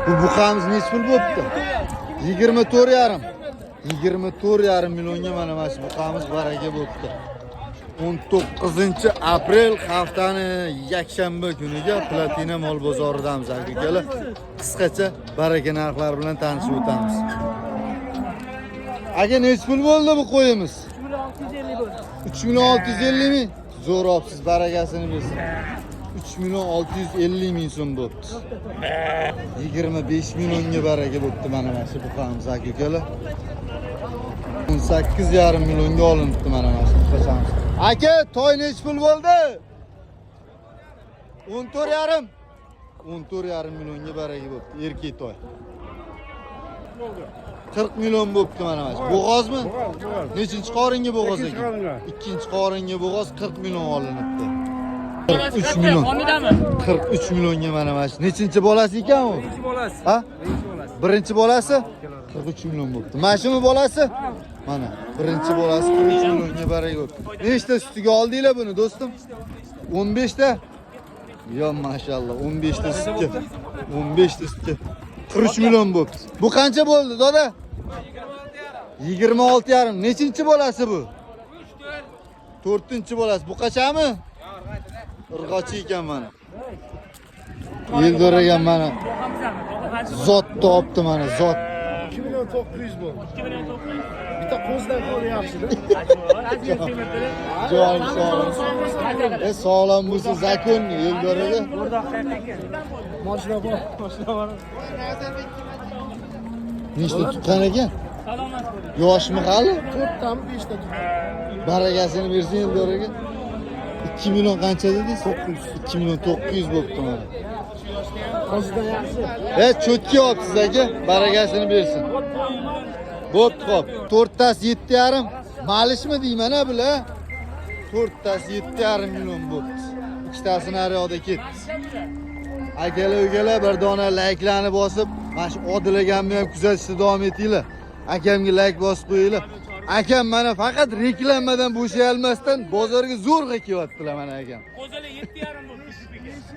Bu buqamiz necha pul bo'pti? 24,5. 24,5 millionga mana shu buqamiz baraka bo'pti. 19-aprel haftani yakshanba kuniga Platina mol bozoridamiz akalar. Qisqacha baraka narxlari bilan tanishib o'tamiz. Aka necha pul bo'ldi bu qo'yimiz? 3650 bo'ldi. 3650 ming. Zo'r olibsiz, barakasini bersin. 3,650 ming so'm bo'pti. 25 millionga baraka bo'pti mana shu buqamiz akalar. 18,5 millionga olinibdi mana shu buqamiz. Aka, toy necha pul bo'ldi? 14,5. 14,5 millionga baraka bo'pti, erkak toy. 40 million bo'pti mana shu. Bo'g'ozmi? Nechinchi qoringa bo'g'oz ekan? Ikkinchi qoringa bo'g'oz 40 million olinibdi. 43 million. 43 millionga mana shu. Nechinchi bolasi ekan u? Birinchi bolasi. Ha? Birinchi bolasi. Birinchi bolasi 43 million bo'pti. Mana shumi bolasi? Mana birinchi bolasi 43 millionga baraka bo'pti. Nechta sutiga oldinglar buni do'stim? 15 ta. Yo mashallah 15 ta sutga. 15 ta sutga 43 million bo'pti. Bu qancha bo'ldi doda? 26,5. Nechinchi bolasi bu? 4-chi bolasi. Bu qachami? Irg'ochi ekan mana. Eldor ekan mana. Zot topdi mana, zot. 2,900 bo'ldi. 2,900. Bitta qo'zdan ko'ra yaxshi-da. Joy sog'lom. Sog'lom bo'lsa zakon Eldor aka. Mashina bor. Nechta tutgan ekan? Yoshmi hali? 4 tami 5 ta tutgan. Barakasini bersin Eldor aka. 2 million qancha dedingiz? 900. 2 million 900 bo'pti mana. Qo'zdan yaxshi. Cho'tki olibsiz aka, barakasini bersin. Bo'pti xo'p. 4tasi 7,5. Malishmi deyman a bular? 4tasi 7,5 million bo'pti. Ikkitasi naryoqda ketdi. Akalar, ukalar bir dona layklarni bosib, mana shu Odil akamni ham kuzatishda davom etinglar. Akamga layk bosib qo'yinglar. Akam mana faqat reklamadan bo'shay olmasdan bozorga zo'rg'a kelyaptilar mana akam. Qo'zali 7,5 bo'ldi.